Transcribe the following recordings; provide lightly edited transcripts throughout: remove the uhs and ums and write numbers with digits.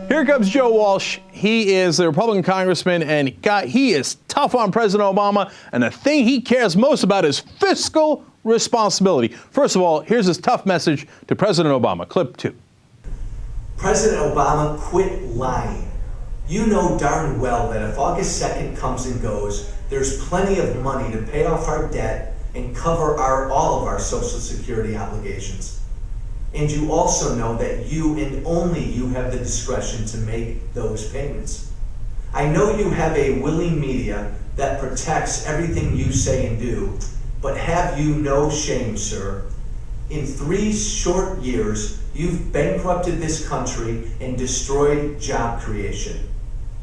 Here comes Joe Walsh. He is the Republican congressman, and he is tough on President Obama, and the thing he cares most about is fiscal responsibility. First of all, here's his tough message to President Obama. Clip 2. President Obama, quit lying. You know darn well that if August 2nd comes and goes, there's plenty of money to pay off our debt and cover all of our Social Security obligations. And you also know that you and only you have the discretion to make those payments. I know you have a willing media that protects everything you say and do, but have you no shame, sir? In 3 short years, you've bankrupted this country and destroyed job creation.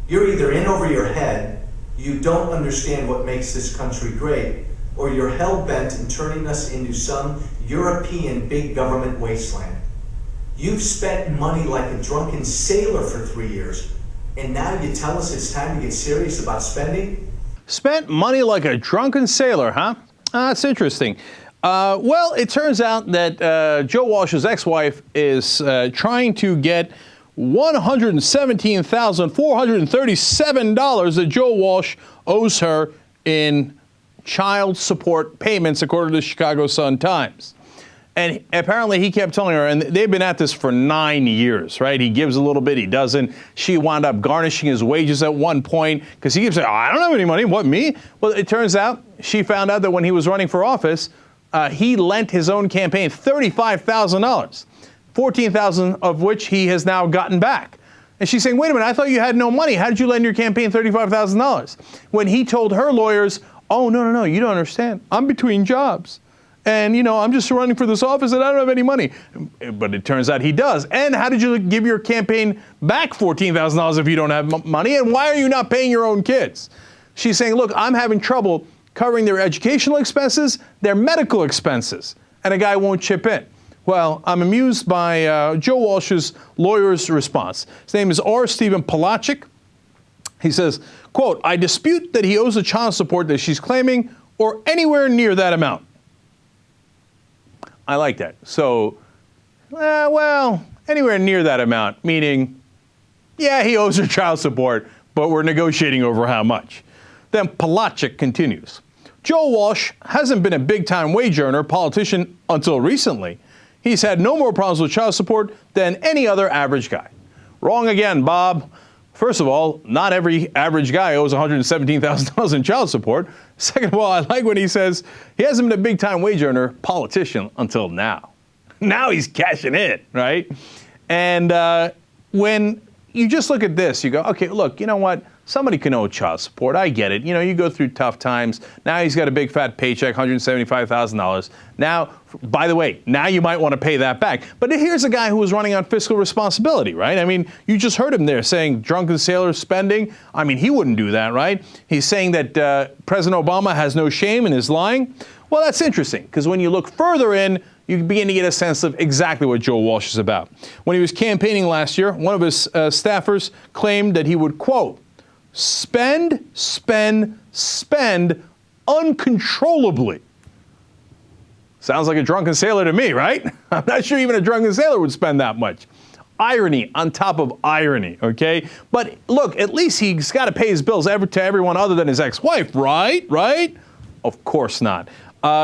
You're either in over your head, you don't understand what makes this country great, or you're hell-bent in turning us into some European big government wasteland. You've spent money like a drunken sailor for 3 years, and now you tell us it's time to get serious about spending? Spent money like a drunken sailor, huh? That's interesting. Well, it turns out that Joe Walsh's ex-wife is trying to get $117,437 that Joe Walsh owes her in child support payments, according to the Chicago Sun-Times. And apparently he kept telling her, and they've been at this for 9 years, right? He gives a little bit, he doesn't. She wound up garnishing his wages at one point because he keeps saying, I don't have any money. What, me? Well, it turns out she found out that when he was running for office, he lent his own campaign $35,000, $14,000 of which he has now gotten back. And she's saying, wait a minute, I thought you had no money. How did you lend your campaign $35,000? When he told her lawyers, oh, no, you don't understand. I'm between jobs. And, I'm just running for this office and I don't have any money. But it turns out he does. And how did you give your campaign back $14,000 if you don't have money? And why are you not paying your own kids? She's saying, look, I'm having trouble covering their educational expenses, their medical expenses. And a guy won't chip in. Well, I'm amused by Joe Walsh's lawyer's response. His name is R. Stephen Palachik. He says, quote, I dispute that he owes the child support that she's claiming or anywhere near that amount. I like that. So, well, anywhere near that amount, meaning, yeah, he owes her child support, but we're negotiating over how much. Then Palachik continues. Joe Walsh hasn't been a big-time wage earner politician until recently. He's had no more problems with child support than any other average guy. Wrong again, Bob. First of all, not every average guy owes $117,000 in child support. Second of all, I like when he says he hasn't been a big-time wage earner politician until now. Now he's cashing in, right? And when you just look at this, you go, okay, look, you know what? Somebody can owe child support. I get it. You go through tough times. Now he's got a big fat paycheck, $175,000. Now, by the way, now you might want to pay that back. But here's a guy who was running on fiscal responsibility, right? I mean, you just heard him there saying drunken sailor spending. I mean, he wouldn't do that, right? He's saying that President Obama has no shame in his lying. Well, that's interesting, because when you look further in, you begin to get a sense of exactly what Joe Walsh is about. When he was campaigning last year, one of his staffers claimed that he would, quote, spend uncontrollably. Sounds like a drunken sailor to me, right? I'm not sure even a drunken sailor would spend that much. Irony on top of irony, okay? But look, at least he's got to pay his bills to everyone other than his ex-wife, right? Of course not.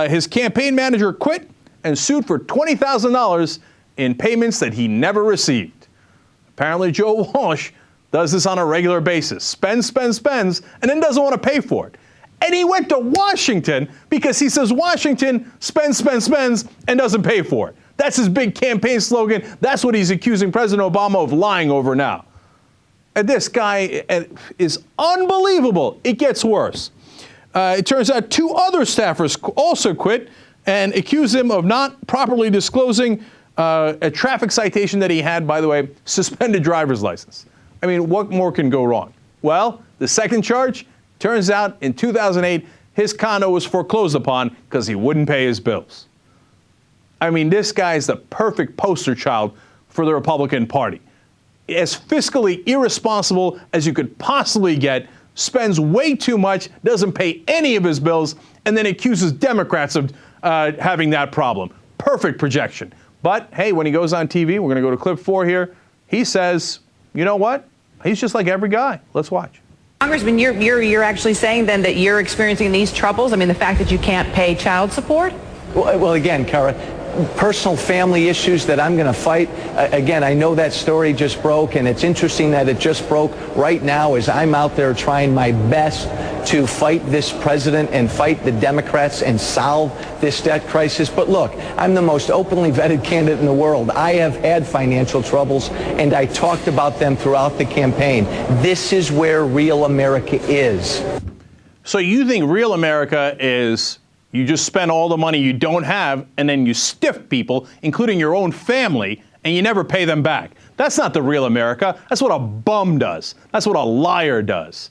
His campaign manager quit and sued for $20,000 in payments that he never received. Apparently, Joe Walsh does this on a regular basis. Spends, and then doesn't want to pay for it. And he went to Washington because he says Washington spends, and doesn't pay for it. That's his big campaign slogan. That's what he's accusing President Obama of lying over now. And this guy is unbelievable. It gets worse. It turns out 2 other staffers also quit and accused him of not properly disclosing a traffic citation that he had, by the way, suspended driver's license. I mean, what more can go wrong? Well, the second charge, turns out in 2008, his condo was foreclosed upon because he wouldn't pay his bills. I mean, this guy is the perfect poster child for the Republican Party. As fiscally irresponsible as you could possibly get, spends way too much, doesn't pay any of his bills, and then accuses Democrats of having that problem. Perfect projection. But, hey, when he goes on TV, we're going to go to clip 4 here, he says you know what? He's just like every guy. Let's watch. Congressman, you're actually saying then that you're experiencing these troubles? I mean, the fact that you can't pay child support? Well, again, Kara, personal family issues that I'm going to fight. Again, I know that story just broke, and it's interesting that it just broke right now as I'm out there trying my best to fight this president and fight the Democrats and solve this debt crisis. But look, I'm the most openly vetted candidate in the world. I have had financial troubles, and I talked about them throughout the campaign. This is where real America is. So you think real America is you just spend all the money you don't have and then you stiff people, including your own family, and you never pay them back. That's not the real America. That's what a bum does. That's what a liar does.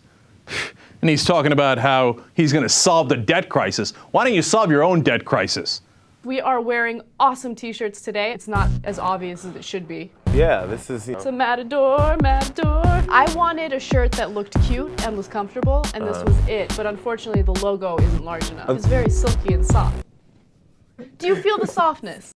And he's talking about how he's going to solve the debt crisis. Why don't you solve your own debt crisis? We are wearing awesome t-shirts today. It's not as obvious as it should be. Yeah, this is... It's a matador, matador. I wanted a shirt that looked cute and was comfortable, and this was it. But unfortunately, the logo isn't large enough. It's very silky and soft. Do you feel the softness?